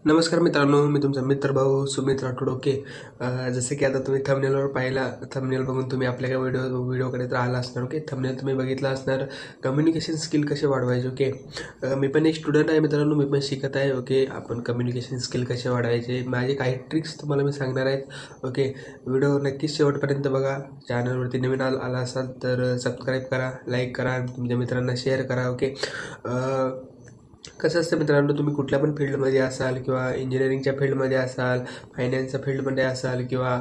नमस्कार मित्रांनो, मी तुमचा मित्र भाऊ सुमित राठोड. ओके. जसे की आता तुम्ही थंबनेलवर पाहिला, थंबनेल बघून तुम्ही आपल्या काय व्हिडिओकडे तर आला असणार. ओके, थंबनेल तुम्ही बघितला असणार, कम्युनिकेशन स्किल कसे वाढवायचे. ओके, मी पण एक स्टुडंट आहे मित्रांनो, मी पण शिकत आहे. ओके, आपण कम्युनिकेशन स्किल कसे वाढवायचे, माझे काही ट्रिक्स तुम्हाला मी सांगणार आहेत. ओके, व्हिडिओ नक्कीच शेवटपर्यंत बघा. चॅनलवरती नवीन आला असाल तर सबस्क्राईब करा, लाईक करा, तुमच्या मित्रांना शेअर करा. ओके, कसं असतं मित्रांनो, तुम्ही कुठल्या पण फील्डमध्ये असाल किंवा इंजिनिअरिंगच्या फील्डमध्ये असाल, फायनान्सच्या फील्डमध्ये असाल किंवा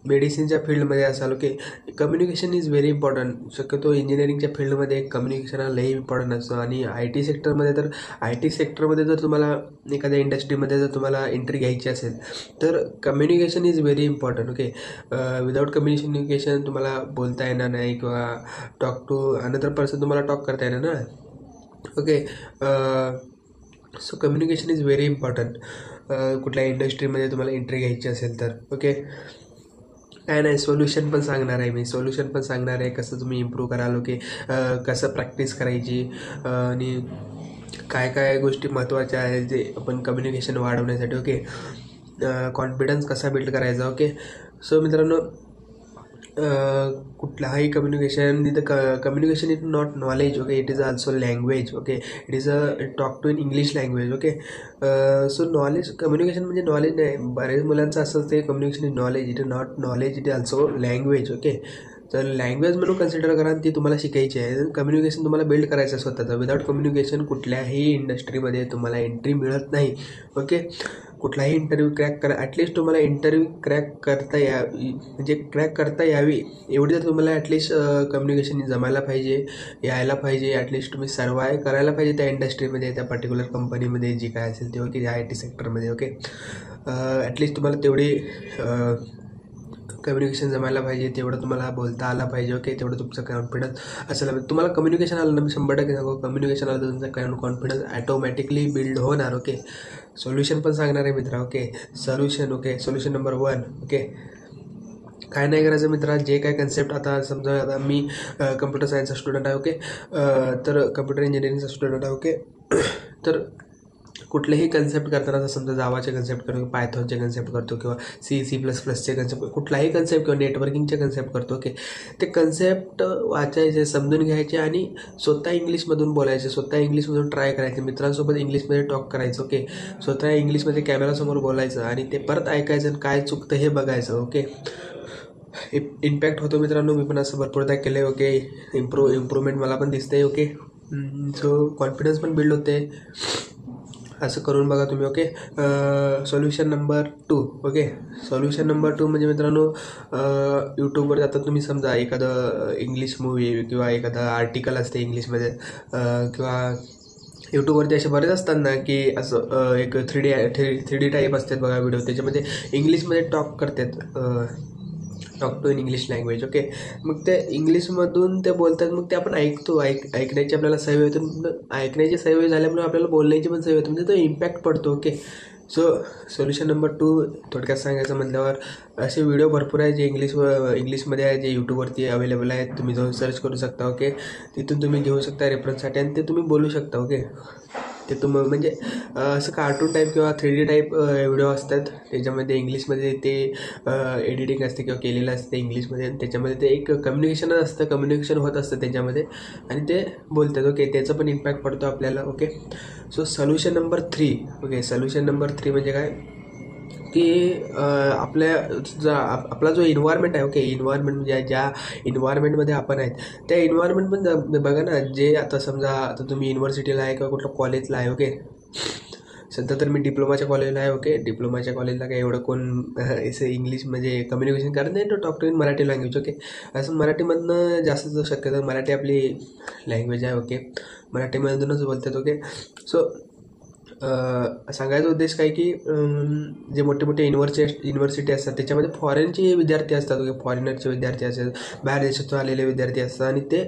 मेडिसिनच्या फील्डमध्ये असाल. Okay, communication is very important. शक्यतो इंजिनिअरिंगच्या फील्डमध्ये कम्युनिकेशन हा लई इम्पॉर्टंट असतो. आणि आय टी सेक्टरमध्ये जर तुम्हाला एखाद्या इंडस्ट्रीमध्ये जर तुम्हाला एंट्री घ्यायची असेल तर communication is very important. Okay, without communication तुम्हाला बोलता येणार नाही किंवा टॉक टू अनदर पर्सन तुम्हाला टॉक करता येणार ना. Okay, so communication is very important कुठल्या इंडस्ट्रीमध्ये तुम्हाला एंट्री घ्यायची असेल तर. ओके, काय नाही, सोल्युशन पण सांगणार आहे, कसं तुम्ही इम्प्रूव्ह कराल. ओके, कसं प्रॅक्टिस करायची आणि काय काय गोष्टी महत्त्वाच्या आहेत जे आपण कम्युनिकेशन वाढवण्यासाठी. ओके, कॉन्फिडन्स कसा बिल्ड करायचा. ओके, सो मित्रांनो, कुठलाही communication communication is not knowledge. Okay, it is also language. Okay, it is talk to in English language. Okay, so knowledge, communication म्हणजे नॉलेज नाही. बऱ्याच मुलांचं असं ते communication is knowledge, it is not knowledge, it is also language. Okay, तर language म्हणून consider करा, ती तुम्हाला शिकायची आहे. कम्युनिकेशन तुम्हाला बिल्ड करायचं आहे स्वतःचं. विदाउट कम्युनिकेशन कुठल्याही इंडस्ट्रीमध्ये तुम्हाला एंट्री मिळत नाही. ओके, कुठलाही इंटरव्ह्यू क्रॅक करा, ॲटलिस्ट तुम्हाला इंटरव्ह्यू क्रॅक करता यावी एवढी तर तुम्हाला ॲटलिस्ट कम्युनिकेशन यायला पाहिजे. ॲटलिस्ट तुम्ही सर्वाईव्ह करायला पाहिजे त्या इंडस्ट्रीमध्ये, त्या पर्टिक्युलर कंपनीमध्ये जी काय असेल ते. ओके, आय टी सेक्टरमध्ये. ओके, ॲटलिस्ट तुम्हाला तेवढी कम्युनिकेशन जमायला पाहिजे, तेवढं तुम्हाला बोलता आला पाहिजे. ओके, तेवढं तुमचं कॉन्फिडन्स असायला पाहिजे. तुम्हाला कम्युनिकेशन आलं ना, मी 100% सांगू, कम्युनिकेशन आलं तर तुमचा कॉन्फिडन्स ॲटोमॅटिकली बिल्ड होणार. ओके, सोल्युशन पण सांगणार आहे मित्रा. Okay, solution number 1. ओके, काय नाही करायचं मित्रा, जे काय कन्सेप्ट, आता समजा आता मी कम्प्युटर सायन्सचा स्टुडंट आहे. ओके, तर कम्प्युटर इंजिनिअरिंगचा स्टुडंट आहे. ओके, तर कुठलेही कन्सेप्ट करताना, जर समजा जावाचे कन्सेप्ट करतो, पायथॉनचे कन्सेप्ट करतो किंवा C++चे कन्सेप्ट, कुठलाही कन्सेप्ट किंवा नेटवर्किंगचे कन्सेप्ट करतो. ओके, ते कन्सेप्ट वाचायचे, समजून घ्यायचे आणि स्वतः इंग्लिशमधून बोलायचे, स्वतः इंग्लिशमधून ट्राय करायचे, मित्रांसोबत इंग्लिशमध्ये टॉक करायचं. ओके, स्वतः इंग्लिशमध्ये कॅमेरासमोर बोलायचं आणि ते परत ऐकायचं आणि काय चुकतं हे बघायचं. ओके, इम्पॅक्ट होतो मित्रांनो. मी पण असं भरपूरदा केलं आहे. ओके, इम्प्रूव्हमेंट मला पण दिसते. ओके, सो कॉन्फिडन्स पण बिल्ड होते. असं करून बघा तुम्ही. Okay, solution number 2. Okay, solution number 2 म्हणजे मित्रांनो, यूट्यूबवर जातात तुम्ही, समजा एखादं इंग्लिश मूवी किंवा एखादं आर्टिकल असते इंग्लिशमध्ये, किंवा यूट्यूबवरती असे बरेच असतात ना की असं एक 3D टाईप असतात बघा व्हिडिओ, त्याच्यामध्ये इंग्लिशमध्ये talk to in English language. Okay, मग ते इंग्लिशमधून ते बोलतात, मग ते आपण ऐकण्याची आपल्याला सवय होते. ऐकण्याची सवय झाल्यामुळे आपल्याला बोलण्याची पण सवय होते, म्हणजे तो इम्पॅक्ट पडतो. ओके, सो सोल्युशन नंबर 2 थोडक्यात सांगायचं म्हटल्यावर, असे व्हिडिओ भरपूर आहे जे इंग्लिशमध्ये आहे, जे यूट्यूबवरती अवेलेबल आहेत. तुम्ही जाऊन सर्च करू शकता. ओके, तिथून तुम्ही घेऊ शकता रेफरन्ससाठी आणि ते तुम्ही बोलू शकता. ओके, ते म्हणजे असं कार्टून टाईप किंवा 3D टाईप व्हिडिओ असतात, त्याच्यामध्ये इंग्लिशमध्ये ते एडिटिंग असते किंवा केलेलं असते इंग्लिशमध्ये, आणि त्याच्यामध्ये ते एक कम्युनिकेशन होत असतं त्याच्यामध्ये आणि ते बोलतात. ओके, त्याचा पण इम्पॅक्ट पडतो आपल्याला. Okay, so solution number 3. Okay, solution number 3 म्हणजे काय की आपला जो इन्व्हायरमेंट आहे. ओके, इन्व्हायरमेंट म्हणजे ज्या इन्व्हायरमेंटमध्ये आपण आहेत त्या इन्व्हायरमेंट पण बघा ना. जे आता समजा आता तुम्ही युनिव्हर्सिटीला आहे किंवा कुठल्या कॉलेजला आहे. ओके, सध्या तर मी डिप्लोमाच्या कॉलेजला आहे. ओके, डिप्लोमाच्या कॉलेजला काय एवढं कोण असं इंग्लिश म्हणजे कम्युनिकेशन करत नाही, तो talk to in Marathi language. Okay, असं मराठीमधनं जास्त शक्यतो, मराठी आपली लँग्वेज आहे. ओके, मराठीमधूनच बोलतात. ओके, सो सांगायचा उद्देश काय की जे मोठे मोठे युनिव्हर्सिटी असतात त्याच्यामध्ये फॉरेनचे विद्यार्थी असतात. ओके, फॉरेनरचे विद्यार्थी असतात, बाहेर देशातून आलेले विद्यार्थी असतात आणि ते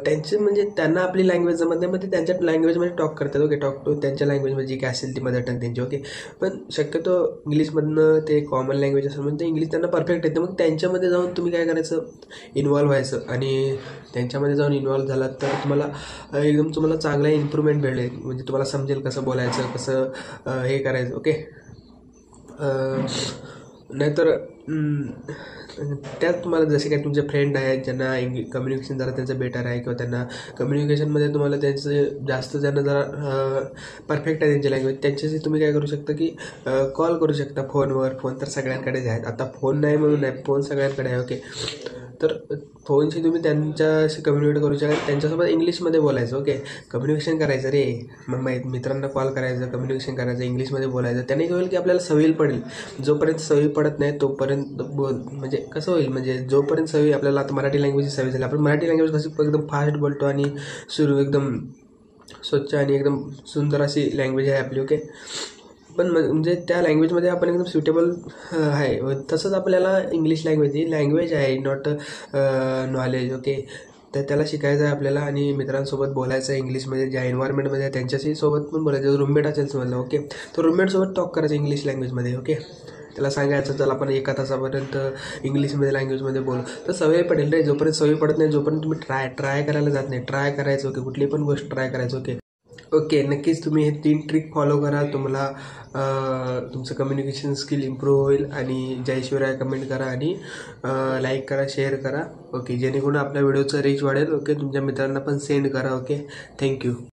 त्यांचे म्हणजे त्यांना आपली लँग्वेज जमत नाही, मग ते त्यांच्या लँग्वेजमध्ये टॉक करतात. ओके, टॉक टू त्यांच्या लँग्वेजमध्ये जी काय असेल ती मदर टंग त्यांची. ओके, पण शक्यतो इंग्लिशमधनं ते कॉमन लँग्वेज असेल म्हणून ते इंग्लिश त्यांना परफेक्ट येते. मग त्यांच्यामध्ये जाऊन तुम्ही काय करायचं, इन्व्हॉल्व्ह व्हायचं आणि त्यांच्यामध्ये जाऊन इन्व्हॉल्व्ह झालात तर तुम्हाला एकदम चांगला इम्प्रूव्हमेंट भेटेल. म्हणजे तुम्हाला समजेल कसं बोलायचं, बोलायचं, कसं हे करायचं. ओके. नाहीतर त्यात तुम्हाला जसे काही तुमचे फ्रेंड आहेत ज्यांना कम्युनिकेशन जरा त्यांचं बेटर आहे किंवा त्यांना कम्युनिकेशनमध्ये तुम्हाला त्यांचं जास्त ज्यांना जरा परफेक्ट आहे त्यांची लँग्वेज, त्यांच्याशी तुम्ही काय करू शकता की कॉल करू शकता फोनवर. फोन तर सगळ्यांकडेच आहेत आता, फोन नाही म्हणून नाही, फोन सगळ्यांकडे आहे. ओके. तर फोनशी तुम्ही त्यांच्याशी कम्युनिकेट करू शकता, त्यांच्यासोबत इंग्लिशमध्ये बोलायचं. ओके. कम्युनिकेशन करायचं रे, मग मित्रांना कॉल करायचं, कम्युनिकेशन करायचं, इंग्लिशमध्ये बोलायचं. त्याने काय होईल की आपल्याला सवय पडेल. जोपर्यंत सवय पडत नाही तोपर्यंत म्हणजे कसं होईल, म्हणजे जोपर्यंत सवय आपल्याला आता मराठी लँग्वेजची सवय झाली, आपण मराठी लँग्वेज कशी एकदम फास्ट बोलतो आणि सुरू एकदम स्वच्छ आणि एकदम सुंदर अशी लँग्वेज आहे आपली. ओके. पण म्हणजे त्या लँग्वेजमध्ये आपण एकदम सुटेबल आहे. तसंच आपल्याला इंग्लिश लँग्वेज ही लँग्वेज आहे, नॉट नॉलेज. ओके. तर त्याला शिकायचं आहे आपल्याला आणि मित्रांसोबत बोलायचं आहे इंग्लिशमध्ये, ज्या एन्व्हायरमेंटमध्ये आहे त्यांच्याशी सोबत पण बोलायचं. रूममेट असेल समजलं. ओके. तर रूममेटसोबत टॉक करायचं इंग्लिश लँग्वेजमध्ये. ओके. त्याला सांगायचं चला आपण 1 तासापर्यंत इंग्लिशमध्ये लँग्वेजमध्ये बोलू, तर सवय पडेल रे. जोपर्यंत सवय पडत नाही, जोपर्यंत तुम्ही ट्राय करायला जात नाही, ट्राय करायचं. ओके. कुठली पण गोष्ट ट्राय करायचं. ओके. ओके. नक्कीच तुम्ही हे 3 ट्रिक फॉलो करा, तुम्हाला तुमचं कम्युनिकेशन स्किल इम्प्रूव्ह होईल. आणि जयशिवराय कमेंट करा आणि लाईक करा, शेअर करा. ओके. जेणेकरून आपल्या व्हिडिओचं रीच वाढेल. ओके. तुमच्या मित्रांना पण सेंड करा. ओके. थँक्यू.